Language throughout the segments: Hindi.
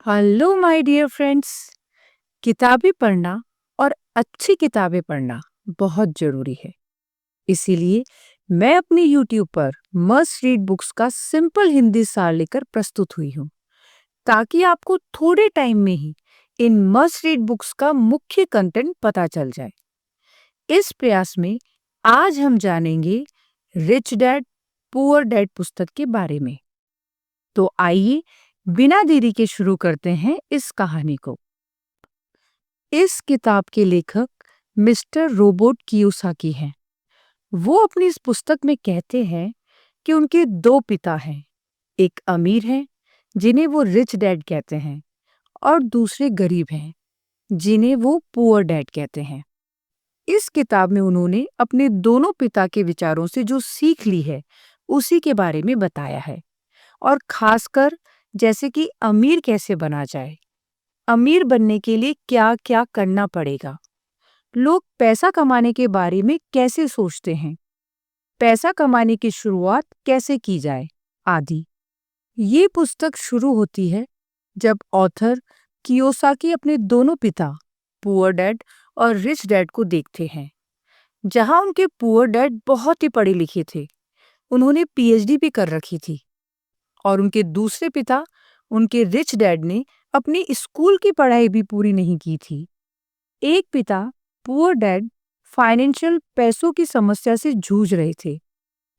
Hello my dear friends. किताबें पढ़ना और अच्छी किताबें पढ़ना बहुत जरूरी है। इसीलिए मैं अपने YouTube पर मस्ट रीड बुक्स का सिंपल हिंदी सार लेकर प्रस्तुत हुई हूँ, ताकि आपको थोड़े टाइम में ही इन मस्ट रीड बुक्स का मुख्य कंटेंट पता चल जाए। इस प्रयास में आज हम जानेंगे रिच डैड पुअर डैड पुस्तक के बारे में। तो आइए बिना देरी के शुरू करते हैं इस कहानी को। इस किताब के लेखक मिस्टर रोबोट कियोसाकी हैं। वो अपनी इस पुस्तक में कहते हैं कि उनके दो पिता हैं। एक अमीर है, जिन्हें वो रिच डैड कहते हैं, और दूसरे गरीब हैं, जिन्हें वो पुअर डैड कहते हैं। इस किताब में उन्होंने अपने दोनों पिता के विचारों से जो सीख ली है, उसी के बारे में बताया है। और खासकर जैसे कि अमीर कैसे बना जाए, अमीर बनने के लिए क्या क्या करना पड़ेगा, लोग पैसा कमाने के बारे में कैसे सोचते हैं, पैसा कमाने की शुरुआत कैसे की जाए, आदि। ये पुस्तक शुरू होती है जब ऑथर कियोसाकी अपने दोनों पिता पुअर डैड और रिच डैड को देखते हैं। जहां उनके पुअर डैड बहुत ही पढ़े लिखे थे, उन्होंने पीएचडी भी कर रखी थी, और उनके दूसरे पिता उनके रिच डैड ने अपनी स्कूल की पढ़ाई भी पूरी नहीं की थी। एक पिता पुअर डैड फाइनेंशियल पैसों की समस्या से जूझ रहे थे,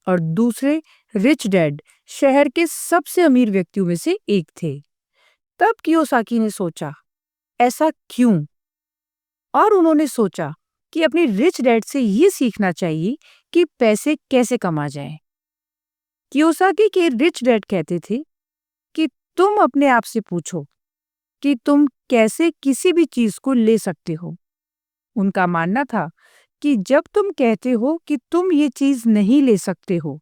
और दूसरे रिच डैड शहर के सबसे अमीर व्यक्तियों में से एक थे। तब कियोसाकी ने सोचा, ऐसा क्यों? और उन्होंने सोचा कि अपने रिच डैड से ये सीखना चाहिए कि पैसे कैसे कमा जाएं। कियोसाकी के रिच डैड कहते थे कि तुम अपने आप से पूछो कि तुम कैसे किसी भी चीज को ले सकते हो। उनका मानना था कि जब तुम कहते हो कि तुम ये चीज नहीं ले सकते हो,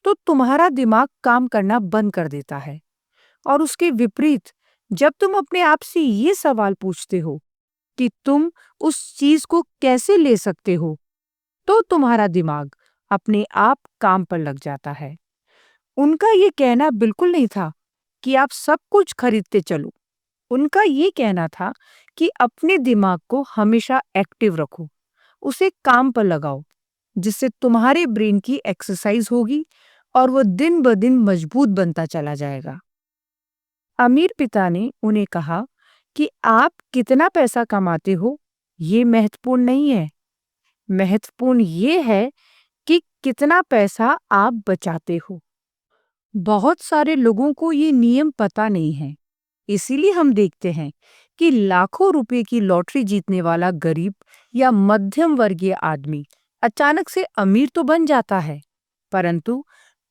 तो तुम्हारा दिमाग काम करना बंद कर देता है। और उसके विपरीत, जब तुम अपने आप से ये सवाल पूछते हो कि तुम उस चीज को कैसे ले सकते हो, तो तुम्हारा दिमाग अपने आप काम पर लग जाता है। उनका ये कहना बिल्कुल नहीं था कि आप सब कुछ खरीदते चलो। उनका ये कहना था कि अपने दिमाग को हमेशा एक्टिव रखो, उसे काम पर लगाओ, जिससे तुम्हारे ब्रेन की एक्सरसाइज होगी और वो दिन ब दिन मजबूत बनता चला जाएगा। अमीर पिता ने उन्हें कहा कि आप कितना पैसा कमाते हो, ये महत्वपूर्ण नहीं है। महत्वपूर्ण ये है कि कितना पैसा आप बचाते हो। बहुत सारे लोगों को ये नियम पता नहीं है। इसीलिए हम देखते हैं कि लाखों रुपए की लॉटरी जीतने वाला गरीब या मध्यम वर्गीय आदमी अचानक से अमीर तो बन जाता है, परंतु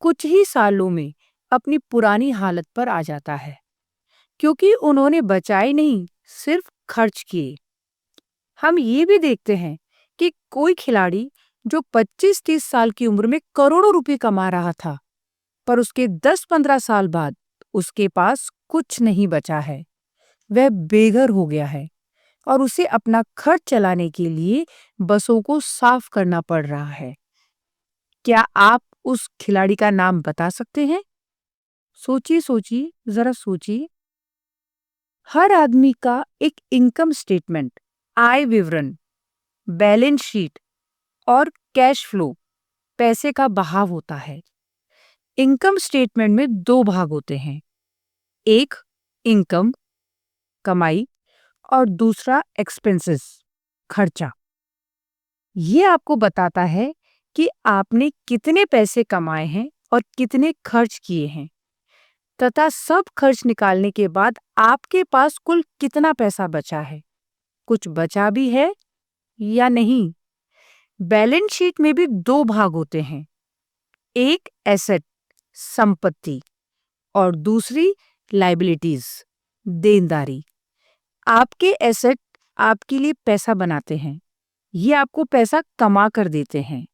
कुछ ही सालों में अपनी पुरानी हालत पर आ जाता है, क्योंकि उन्होंने बचाए नहीं, सिर्फ खर्च किए। हम ये भी देखते हैं कि कोई खिलाड़ी जो 25-30 साल की उम्र में करोड़ों रुपए कमा रहा था, पर उसके 10-15 साल बाद उसके पास कुछ नहीं बचा है। वह बेघर हो गया है, और उसे अपना खर्च चलाने के लिए बसों को साफ करना पड़ रहा है। क्या आप उस खिलाड़ी का नाम बता सकते हैं? सोचिए सोचिए, जरा सोचिए। हर आदमी का एक इनकम स्टेटमेंट, आय विवरण, बैलेंस शीट और कैश फ्लो, पैसे का बहाव होता है। इनकम स्टेटमेंट में दो भाग होते हैं, एक इनकम, कमाई, और दूसरा एक्सपेंसेस, खर्चा। ये आपको बताता है कि आपने कितने पैसे कमाए हैं और कितने खर्च किए हैं, तथा सब खर्च निकालने के बाद आपके पास कुल कितना पैसा बचा है, कुछ बचा भी है या नहीं। बैलेंस शीट में भी दो भाग होते हैं, एक एसेट, संपत्ति, और दूसरी लायबिलिटीज, देनदारी। आपके एसेट आपके लिए पैसा बनाते हैं, ये आपको पैसा कमा कर देते हैं,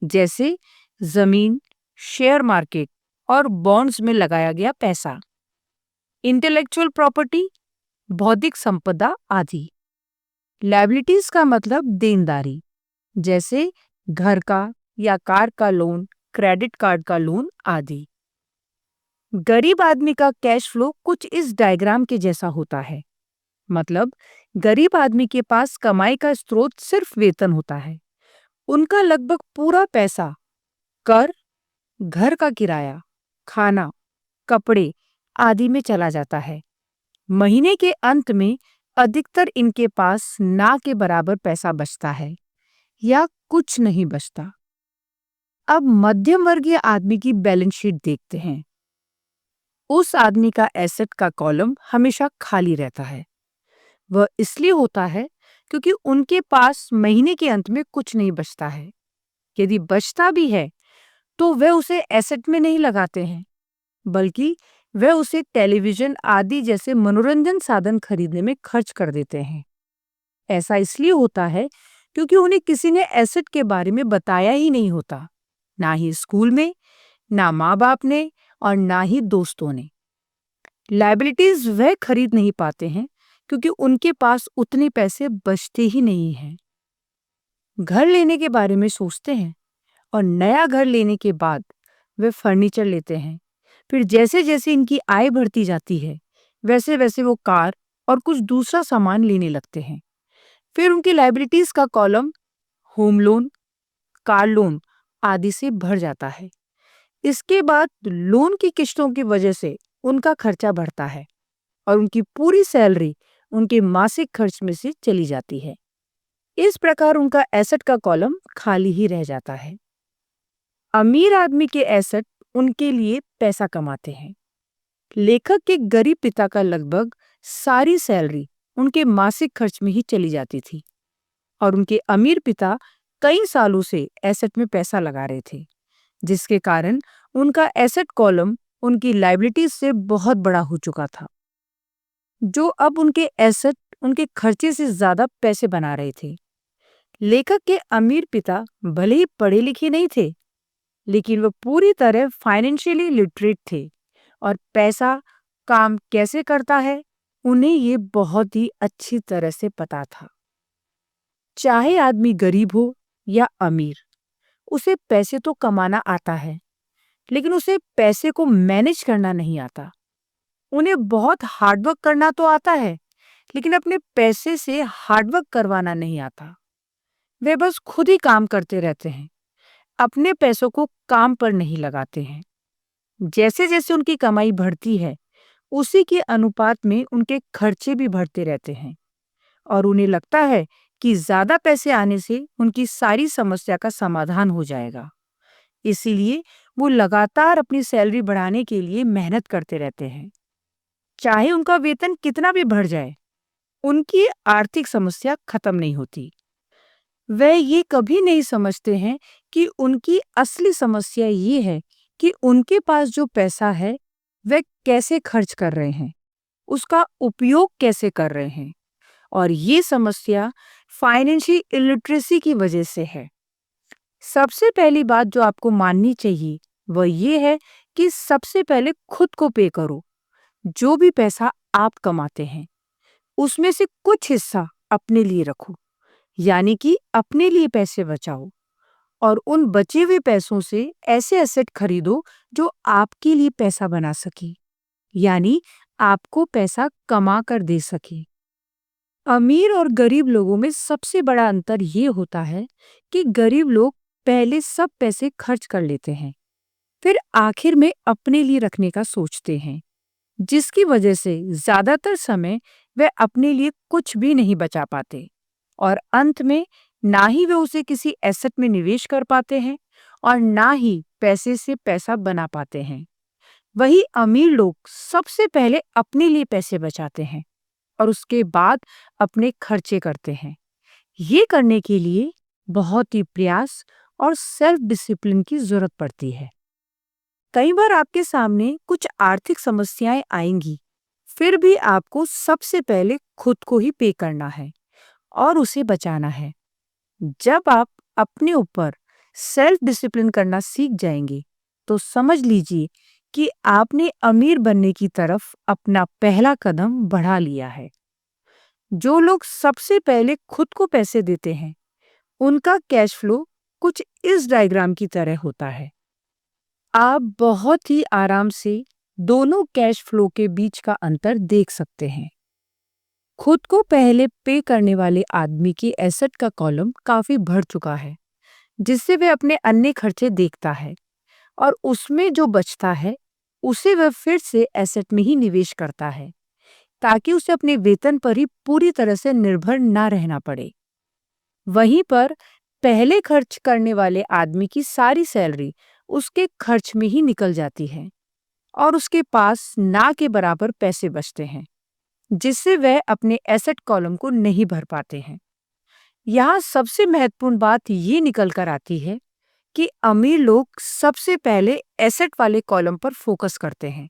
जैसे जमीन, शेयर मार्केट और बॉन्ड्स में लगाया गया पैसा। इंटेलेक्चुअल प्रॉपर्टी, बौद्धिक संपदा आदि। लायबिलिटीज का मतलब देनदारी, जैसे घर का या कार का लोन, क्रेडिट कार्ड का लोन आदि। गरीब आदमी का कैश फ्लो कुछ इस डायग्राम के जैसा होता है। मतलब गरीब आदमी के पास कमाई का स्रोत सिर्फ वेतन होता है। उनका लगभग पूरा पैसा कर, घर का किराया, खाना, कपड़े आदि में चला जाता है। महीने के अंत में अधिकतर इनके पास ना के बराबर पैसा बचता है या कुछ नहीं बचता। अब मध्यम वर्गीय आदमी की बैलेंस शीट देखते हैं। उस आदमी का एसेट का कॉलम हमेशा खाली रहता है। वह इसलिए होता है क्योंकि उनके पास महीने के अंत में कुछ नहीं बचता है। यदि बचता भी है तो वे उसे एसेट में नहीं लगाते हैं, बल्कि वे उसे टेलीविजन आदि जैसे मनोरंजन साधन खरीदने में खर्च कर देते हैं। ऐसा इसलिए होता है क्योंकि उन्हें किसी ने एसेट के बारे में बताया ही नहीं होता, ना ही स्कूल में, ना माँ बाप ने और ना ही दोस्तों ने। लायबिलिटीज वह खरीद नहीं पाते हैं क्योंकि उनके पास उतने पैसे बचते ही नहीं हैं। घर लेने के बारे में सोचते हैं और नया घर लेने के बाद वे फर्नीचर लेते हैं। फिर जैसे जैसे इनकी आय बढ़ती जाती है, वैसे वैसे वो कार और कुछ दूसरा सामान लेने लगते हैं। फिर उनकी लायबिलिटीज का column home loan, car loan आदि से भर जाता है। इसके बाद लोन की किश्तों की वजह से उनका खर्चा बढ़ता है और उनकी पूरी सैलरी उनके मासिक खर्च में से चली जाती है। इस प्रकार उनका एसेट का कॉलम खाली ही रह जाता है। अमीर आदमी के एसेट उनके लिए पैसा कमाते हैं। लेखक के गरीब पिता का लगभग सारी सैलरी उनके मासिक खर्च में ही चली जाती थी और उनके अमीर पिता कई सालों से एसेट में पैसा लगा रहे थे, जिसके कारण उनका एसेट कॉलम उनकी लायबिलिटीज से बहुत बड़ा हो चुका था, जो अब उनके एसेट उनके खर्चे से ज्यादा पैसे बना रहे थे। लेखक के अमीर पिता भले ही पढ़े लिखे नहीं थे, लेकिन वह पूरी तरह फाइनेंशियली लिटरेट थे और पैसा काम कैसे करता है उन्हें ये बहुत ही अच्छी तरह से पता था। चाहे आदमी गरीब हो या अमीर, उसे पैसे तो कमाना आता है, लेकिन उसे पैसे को मैनेज करना नहीं आता। उन्हें बहुत हार्डवर्क करना तो आता है, लेकिन अपने पैसे से हार्डवर्क करवाना नहीं आता। वे बस खुद ही काम करते रहते हैं, अपने पैसों को काम पर नहीं लगाते हैं। जैसे जैसे उनकी कमाई बढ़ती है, उसी के अनुपात में उनके खर्चे भी बढ़ते रहते हैं और उन्हें लगता है कि ज्यादा पैसे आने से उनकी सारी समस्या का समाधान हो जाएगा। इसीलिए वो लगातार अपनी सैलरी बढ़ाने के लिए मेहनत करते रहते हैं। चाहे उनका वेतन कितना भी बढ़ जाए, उनकी आर्थिक समस्या खत्म नहीं होती। वे ये कभी नहीं समझते हैं कि उनकी असली समस्या ये है कि उनके पास जो पैसा है वे कैसे खर्च कर रहे हैं, उसका उपयोग कैसे कर रहे हैं। और ये समस्या फाइनेंशियल इलिटरेसी की वजह से है। सबसे पहली बात जो आपको माननी चाहिए वह ये है कि सबसे पहले खुद को पे करो। जो भी पैसा आप कमाते हैं, उसमें से कुछ हिस्सा अपने लिए रखो, यानी कि अपने लिए पैसे बचाओ और उन बचे हुए पैसों से ऐसे एसेट खरीदो जो आपके लिए पैसा बना सके, यानी आपको पैसा कमा कर दे सके। अमीर और गरीब लोगों में सबसे बड़ा अंतर ये होता है कि गरीब लोग पहले सब पैसे खर्च कर लेते हैं, फिर आखिर में अपने लिए रखने का सोचते हैं, जिसकी वजह से ज्यादातर समय वे अपने लिए कुछ भी नहीं बचा पाते और अंत में ना ही वे उसे किसी एसेट में निवेश कर पाते हैं और ना ही पैसे से पैसा बना पाते हैं। वही अमीर लोग सबसे पहले अपने लिए पैसे बचाते हैं और उसके बाद अपने खर्चे करते हैं। ये करने के लिए बहुत ही प्रयास और सेल्फ डिसिप्लिन की जरूरत पड़ती है। कई बार आपके सामने कुछ आर्थिक समस्याएं आएंगी, फिर भी आपको सबसे पहले खुद को ही पे करना है और उसे बचाना है। जब आप अपने ऊपर सेल्फ डिसिप्लिन करना सीख जाएंगे, तो समझ लीजिए कि आपने अमीर बनने की तरफ अपना पहला कदम बढ़ा लिया है। जो लोग सबसे पहले खुद को पैसे देते हैं, उनका कैश फ्लो कुछ इस डायग्राम की तरह होता है। आप बहुत ही आराम से दोनों कैश फ्लो के बीच का अंतर देख सकते हैं। खुद को पहले पे करने वाले आदमी की एसेट का कॉलम काफी भर चुका है, जिससे वह अपने अन्य खर्चे देखता है और उसमें जो बचता है उसे वह फिर से एसेट में ही निवेश करता है, ताकि उसे अपने वेतन पर ही पूरी तरह से निर्भर ना रहना पड़े। वहीं पर पहले खर्च करने वाले आदमी की सारी सैलरी उसके खर्च में ही निकल जाती है और उसके पास ना के बराबर पैसे बचते हैं, जिससे वह अपने एसेट कॉलम को नहीं भर पाते हैं। यहाँ सबसे महत्वपूर्ण बात ये निकल कर आती है कि अमीर लोग सबसे पहले एसेट वाले कॉलम पर फोकस करते हैं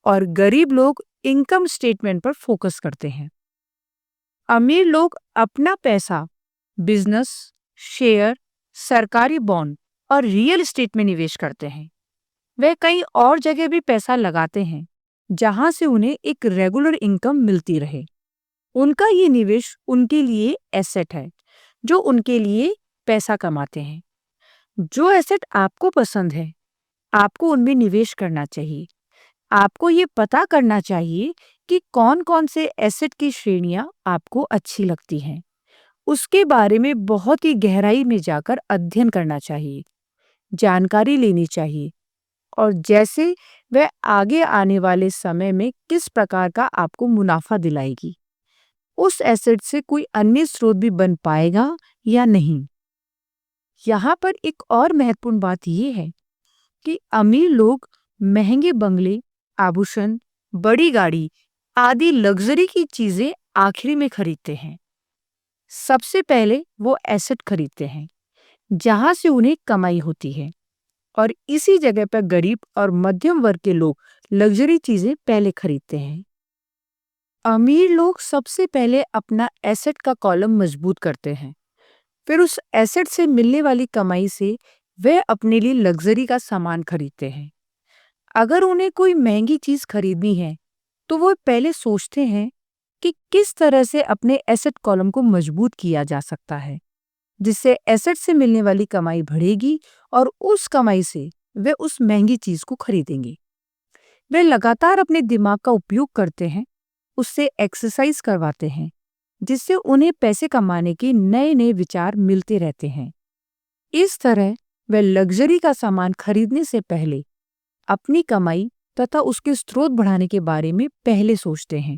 और गरीब लोग इनकम स्टेटमेंट पर फोकस करते हैं। अमीर लोग अपना पैसा बिजनेस, शेयर, सरकारी बॉन्ड और रियल एस्टेट में निवेश करते हैं। वे कई और जगह भी पैसा लगाते हैं, जहां से उन्हें एक रेगुलर इनकम मिलती रहे। उनका ये निवेश उनके लिए एसेट है, जो उनके लिए पैसा कमाते हैं। जो एसेट आपको पसंद है, आपको उनमें निवेश करना चाहिए। आपको ये पता करना चाहिए कि कौन-कौन से एसेट की श्रेणियां आपको अच्छी लगती हैं। उसके बारे में बहुत ही गहराई में जाकर अध्ययन करना चाहिए, जानकारी लेनी चाहिए और जैसे वह आगे आने वाले समय में किस प्रकार का आपको मुनाफा दिलाएगी। उस एसेट से कोई अन्य स्रोत भी बन पाएगा या नहीं। यहाँ पर एक और महत्वपूर्ण बात यह है कि अमीर लोग महंगे बंगले, आभूषण, बड़ी गाड़ी आदि लग्जरी की चीजें आखिरी में खरीदते हैं। सबसे पहले वो एसेट खरीदते हैं, जहां से उन्हें कमाई होती है, और इसी जगह पर गरीब और मध्यम वर्ग के लोग लग्जरी चीजें पहले खरीदते हैं। अमीर लोग सबसे पहले अपना एसेट का कॉलम मजबूत करते हैं, फिर उस एसेट से मिलने वाली कमाई से वे अपने लिए लग्जरी का सामान खरीदते हैं। अगर उन्हें कोई महंगी चीज खरीदनी है, तो वो पहले सोचते हैं कि किस तरह से अपने एसेट कॉलम को मजबूत किया जा सकता है, जिससे एसेट से मिलने वाली कमाई बढ़ेगी और उस कमाई से वे उस महंगी चीज को खरीदेंगे। वे लगातार अपने दिमाग का उपयोग करते हैं, उससे एक्सरसाइज करवाते हैं, जिससे उन्हें पैसे कमाने के नए नए विचार मिलते रहते हैं। इस तरह वे लग्जरी का सामान खरीदने से पहले अपनी कमाई तथा उसके स्रोत बढ़ाने के बारे में पहले सोचते हैं।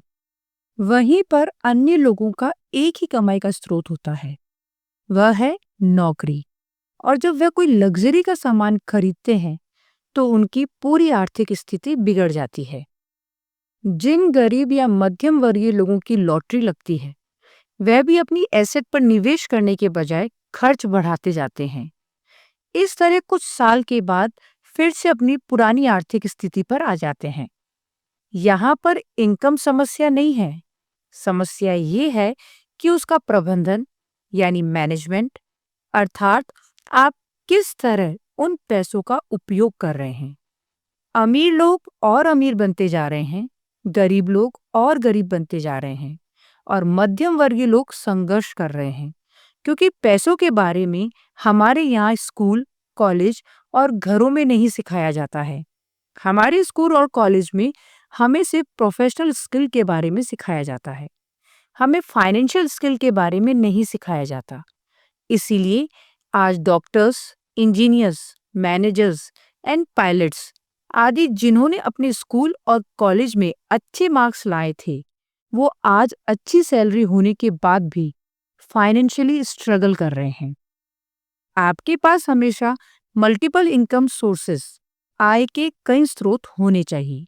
वहीं पर अन्य लोगों का एक ही कमाई का स्रोत होता है, वह है नौकरी। और जब वे कोई लग्जरी का सामान खरीदते हैं, तो उनकी पूरी आर्थिक स्थिति बिगड़ जाती है। जिन गरीब या मध्यम वर्गीय लोगों की लॉटरी लगती है, वह भी अपनी एसेट पर निवेश करने के बजाय खर्च बढ़ाते जाते हैं। इस तरह कुछ साल के बाद फिर से अपनी पुरानी आर्थिक स्थिति पर आ जाते हैं। यहाँ पर इनकम समस्या नहीं है, समस्या ये है कि उसका प्रबंधन यानी मैनेजमेंट, अर्थात आप किस तरह उन पैसों का उपयोग कर रहे हैं। अमीर लोग और अमीर बनते जा रहे हैं, गरीब लोग और गरीब बनते जा रहे हैं और मध्यम वर्गीय लोग संघर्ष कर रहे हैं, क्योंकि पैसों के बारे में हमारे यहाँ स्कूल, कॉलेज और घरों में नहीं सिखाया जाता है। हमारे स्कूल और कॉलेज में हमें सिर्फ प्रोफेशनल स्किल के बारे में सिखाया जाता है, हमें फाइनेंशियल स्किल के बारे में नहीं सिखाया जाता। इसीलिए आज doctors, engineers, managers and pilots आदि जिन्होंने अपने स्कूल और कॉलेज में अच्छे मार्क्स लाए थे, वो आज अच्छी सैलरी होने के बाद भी फाइनेंशियली स्ट्रगल कर रहे हैं। आपके पास हमेशा मल्टीपल इनकम सोर्सेस, आय के कई स्रोत होने चाहिए।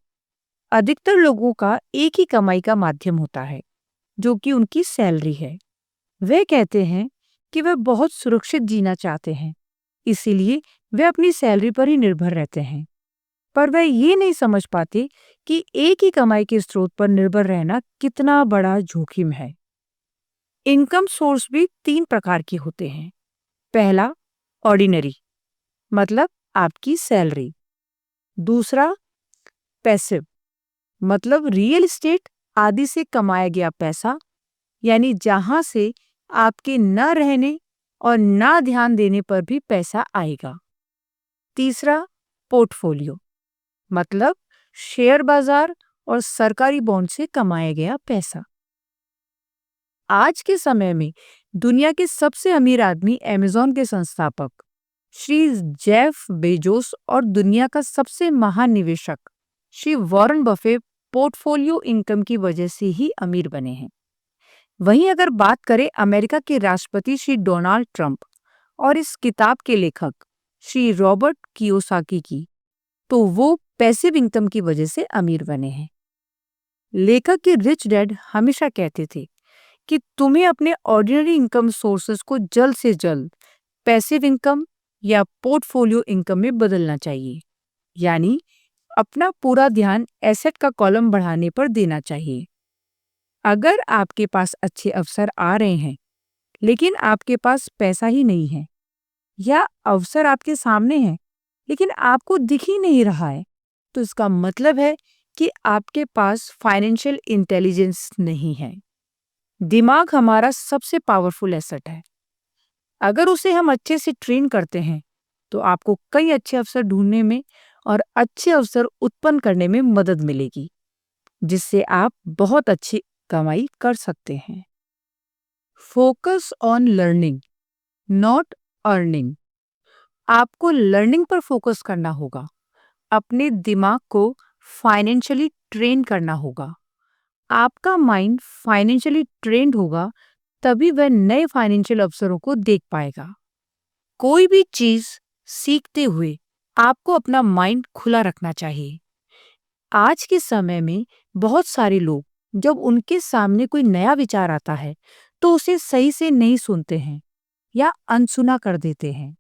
अधिकतर लोगों का एक ही कमाई का माध्यम होता है, जो कि उनकी सैलरी है। वे कहते हैं कि वे बहुत सुरक्षित जीना चाहते हैं, इसीलिए वे अपनी सैलरी पर ही निर्भर रहते हैं। पर वे ये नहीं समझ पाते कि एक ही कमाई के स्रोत पर निर्भर रहना कितना बड़ा जोखिम है। इनकम सोर्स भी 3 प्रकार के होते हैं। पहला, ऑर्डिनरी, मतलब आपकी सैलरी। दूसरा, पैसिव, मतलब रियल एस्टेट आदि से कमाया गया पैसा, यानी जहां से आपके न रहने और ना ध्यान देने पर भी पैसा आएगा। तीसरा, पोर्टफोलियो, मतलब शेयर बाजार और सरकारी बॉन्ड से कमाया गया पैसा। आज के समय में दुनिया के सबसे अमीर आदमी अमेज़न के संस्थापक श्री जेफ बेजोस और दुनिया का सबसे महान निवेशक Shri Warren Buffett portfolio income की वजह से ही अमीर बने हैं। वहीं अगर बात करें अमेरिका के राष्ट्रपति श्री डोनाल्ड ट्रंप और इस किताब के लेखक श्री रॉबर्ट कियोसाकी की, तो वो पैसिव इनकम की वजह से अमीर बने हैं। लेखक के रिच डैड हमेशा कहते थे कि तुम्हें अपने ऑर्डिनरी इनकम सोर्सेस को जल्द से जल्द पैसिव इनकम या पोर्टफोलियो इनकम में बदलना चाहिए, यानी अपना पूरा ध्यान एसेट का कॉलम बढ़ाने पर देना चाहिए। अगर आपके पास अच्छे अवसर आ रहे हैं लेकिन आपके पास पैसा ही नहीं है, या अवसर आपके सामने है लेकिन आपको दिख ही नहीं रहा है, तो इसका मतलब है कि आपके पास फाइनेंशियल इंटेलिजेंस नहीं है। दिमाग हमारा सबसे पावरफुल एसेट है। अगर उसे हम अच्छे से ट्रेन करते हैं तो आपको कई अच्छे अवसर ढूंढने में और अच्छे अवसर उत्पन्न करने में मदद मिलेगी, जिससे आप बहुत अच्छी कमाई कर सकते हैं। Focus on learning, not earning. आपको लर्निंग पर फोकस करना होगा, अपने दिमाग को फाइनेंशियली ट्रेन करना होगा। आपका माइंड फाइनेंशियली ट्रेंड होगा तभी वह नए फाइनेंशियल अवसरों को देख पाएगा। कोई भी चीज सीखते हुए आपको अपना माइंड खुला रखना चाहिए। आज के समय में बहुत सारे लोग जब उनके सामने कोई नया विचार आता है तो उसे सही से नहीं सुनते हैं या अनसुना कर देते हैं।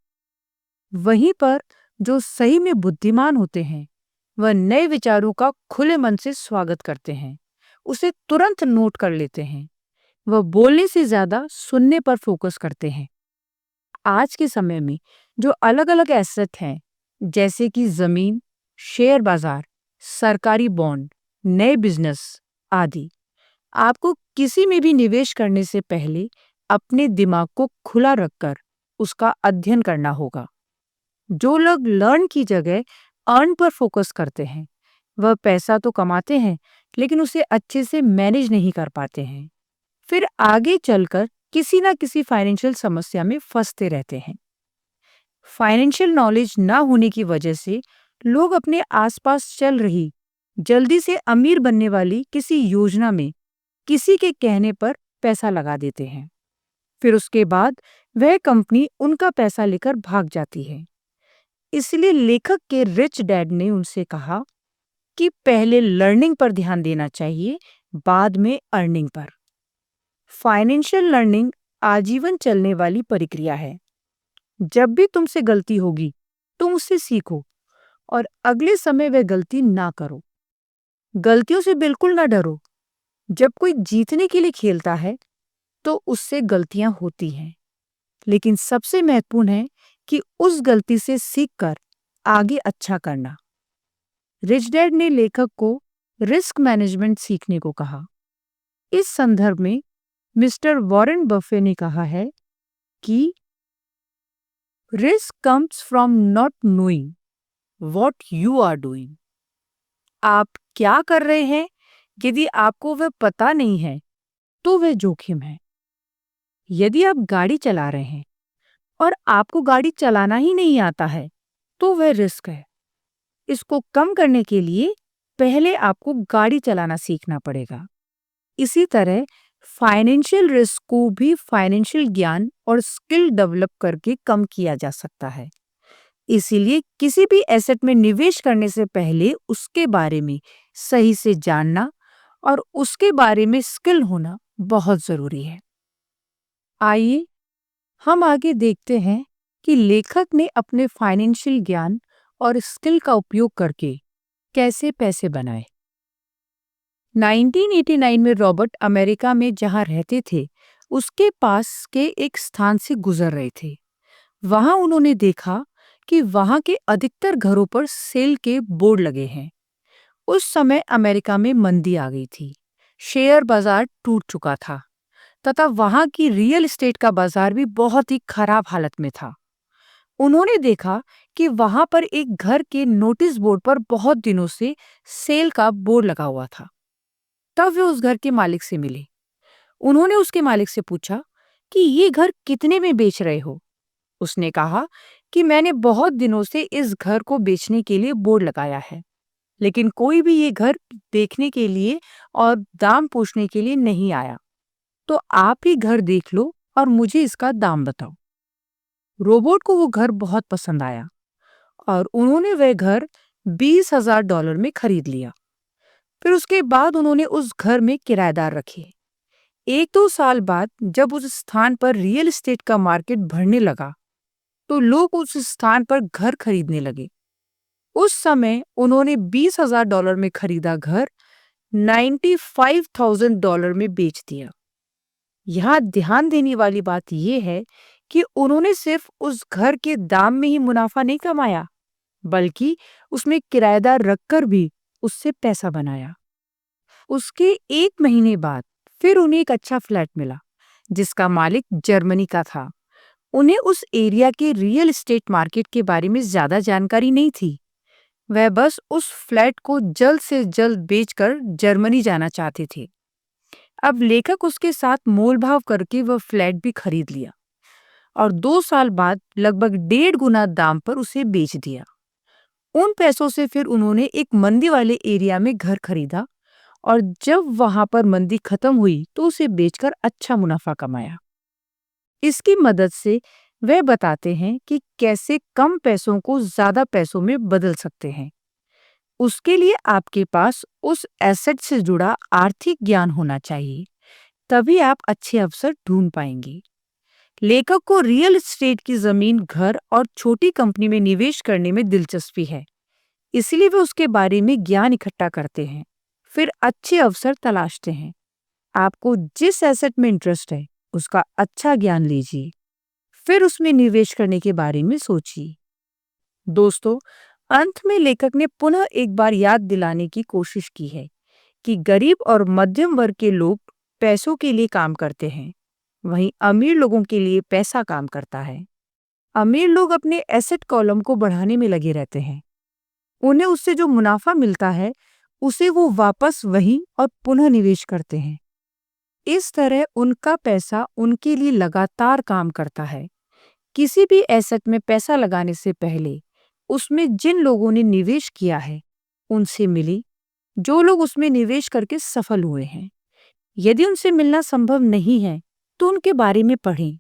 वहीं पर जो सही में बुद्धिमान होते हैं वह नए विचारों का खुले मन से स्वागत करते हैं, उसे तुरंत नोट कर लेते हैं। वह बोलने से ज्यादा सुनने पर फोकस करते हैं। आज के समय में जो अलग अलग एसेट हैं, जैसे कि जमीन, शेयर बाजार, सरकारी बॉन्ड, नए बिजनेस आदि, आपको किसी में भी निवेश करने से पहले अपने दिमाग को खुला रखकर उसका अध्ययन करना होगा। जो लोग लर्न की जगह अर्न पर फोकस करते हैं, वह पैसा तो कमाते हैं लेकिन उसे अच्छे से मैनेज नहीं कर पाते हैं। फिर आगे चलकर किसी ना किसी फाइनेंशियल समस्या में फंसते रहते हैं। फाइनेंशियल नॉलेज ना होने की वजह से लोग अपने आसपास चल रही जल्दी से अमीर बनने वाली किसी योजना में किसी के कहने पर पैसा लगा देते हैं। फिर उसके बाद वह कंपनी उनका पैसा लेकर भाग जाती है। इसलिए लेखक के रिच डैड ने उनसे कहा कि पहले लर्निंग पर ध्यान देना चाहिए, बाद में अर्निंग पर। फाइनेंशियल लर्निंग आजीवन चलने वाली प्रक्रिया है। जब भी तुमसे गलती होगी तुम उससे सीखो और अगले समय वह गलती ना करो। गलतियों से बिल्कुल ना डरो। जब कोई जीतने के लिए खेलता है तो उससे गलतियां होती हैं, लेकिन सबसे महत्वपूर्ण है कि उस गलती से सीखकर आगे अच्छा करना। रिच डैड ने लेखक को रिस्क मैनेजमेंट सीखने को कहा। इस संदर्भ में मिस्टर वॉरेन बफे ने कहा है कि risk comes from not knowing what you are doing. आप क्या कर रहे हैं, यदि आपको वह पता नहीं है तो वह जोखिम है। यदि आप गाड़ी चला रहे हैं और आपको गाड़ी चलाना ही नहीं आता है तो वह रिस्क है। इसको कम करने के लिए पहले आपको गाड़ी चलाना सीखना पड़ेगा। इसी तरह फाइनेंशियल रिस्क को भी फाइनेंशियल ज्ञान और स्किल डेवलप करके कम किया जा सकता है। इसीलिए किसी भी एसेट में निवेश करने से पहले उसके बारे में सही से जानना और उसके बारे में स्किल होना बहुत जरूरी है। आइए हम आगे देखते हैं कि लेखक ने अपने फाइनेंशियल ज्ञान और स्किल का उपयोग करके कैसे पैसे बनाए। 1989 में रॉबर्ट अमेरिका में जहां रहते थे उसके पास के एक स्थान से गुजर रहे थे। वहां उन्होंने देखा कि वहां के अधिकतर घरों पर सेल के बोर्ड लगे हैं। उस समय अमेरिका में मंदी आ गई थी, शेयर बाजार टूट चुका था तथा वहां की रियल एस्टेट का बाजार भी बहुत ही खराब हालत में था। उन्होंने देखा कि वहां पर एक घर के नोटिस बोर्ड पर बहुत दिनों से सेल का बोर्ड लगा हुआ था। तब वे उस घर के मालिक से मिले। उन्होंने उसके मालिक से पूछा कि ये घर कितने में बेच रहे हो। उसने कहा कि मैंने बहुत दिनों से इस घर को बेचने के लिए बोर्ड लगाया है, लेकिन कोई भी ये घर देखने के लिए और दाम पूछने के लिए नहीं आया। तो आप ही घर देख लो और मुझे इसका दाम बताओ। रोबोट को वो घर बहुत पसंद आया और उन्होंने वह घर $20,000 में खरीद लिया। फिर उसके बाद उन्होंने उस घर में किराएदार रखे। 1-2 साल बाद जब उस स्थान पर रियल एस्टेट का मार्केट बढ़ने लगा, तो लोग उस स्थान पर घर खरीदने लगे। उस समय उन्होंने $20,000 में खरीदा घर $95,000 में बेच दिया। यहाँ ध्यान देने वाली बात यह है कि उन्होंने सिर्फ उस घर के दाम में ही मुनाफा नहीं कमाया, बल्कि उसमें किराएदार रखकर भी उससे पैसा बनाया। उसके 1 महीने बाद फिर उन्हें एक अच्छा फ्लैट मिला, जिसका मालिक जर्मनी का था। उन्हें उस एरिया के रियल एस्टेट मार्केट के बारे में ज्यादा जानकारी नहीं थी। वह बस उस फ्लैट को जल्द से जल्द बेचकर जर्मनी जाना चाहते थे। अब लेखक उसके साथ मोलभाव करके वह फ्लैट भी खरीद लिया और 2 साल बाद लगभग 1.5 गुना दाम पर उसे बेच दिया। उन पैसों से फिर उन्होंने एक मंदी वाले एरिया में घर खरीदा और जब वहां पर मंदी खत्म हुई तो उसे बेचकर अच्छा मुनाफा कमाया। इसकी मदद से वे बताते हैं कि कैसे कम पैसों को ज्यादा पैसों में बदल सकते हैं। उसके लिए आपके पास उस एसेट से जुड़ा आर्थिक ज्ञान होना चाहिए, तभी आप अच्छे अवसर ढूंढ पाएंगे। लेखक को रियल एस्टेट की जमीन, घर और छोटी कंपनी में निवेश करने में दिलचस्पी है, इसलिए वे उसके बारे में ज्ञान इकट्ठा करते हैं, फिर अच्छे अवसर तलाशते हैं। आपको जिस एसेट में इंटरेस्ट है, उसका अच्छा ज्ञान लीजिए, फिर उसमें निवेश करने के बारे में सोचिए। दोस्तों, अंत में लेखक ने पुनः एक बार याद दिलाने की कोशिश की है कि गरीब और मध्यम वर्ग के लोग पैसों के लिए काम करते हैं, वहीं अमीर लोगों के लिए पैसा काम करता है। अमीर लोग अपने एसेट कॉलम को बढ़ाने में लगे रहते हैं। उन्हें उससे जो मुनाफा मिलता है, उसे वो वापस वहीं और पुनः निवेश करते हैं। इस तरह उनका पैसा उनके लिए लगातार काम करता है। किसी भी एसेट में पैसा लगाने से पहले उसमें जिन लोगों ने निवेश किया है, उनसे मिले, जो लोग उसमें निवेश करके सफल हुए हैं। यदि उनसे मिलना संभव नहीं है, तो उनके बारे में पढ़ें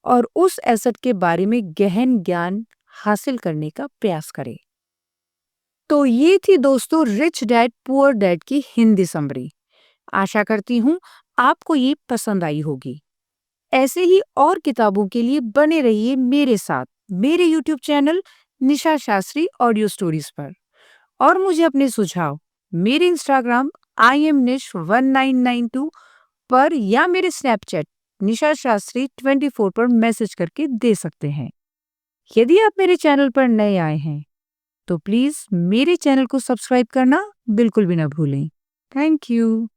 और उस एसेट के बारे में गहन ज्ञान हासिल करने का प्रयास करें। तो ये थी दोस्तों रिच डैड पुअर डैड की हिंदी समरी। आशा करती हूँ आपको ये पसंद आई होगी। ऐसे ही और किताबों के लिए बने रहिए मेरे साथ मेरे YouTube चैनल निशा शास्त्री ऑडियो स्टोरीज पर, और मुझे अपने सुझाव मेरे इंस्टाग्राम IamNish1992 पर या मेरे स्नैपचैट निशा शास्त्री 24 पर मैसेज करके दे सकते हैं। यदि आप मेरे चैनल पर नए आए हैं, तो प्लीज मेरे चैनल को सब्सक्राइब करना बिल्कुल भी ना भूलें। Thank you.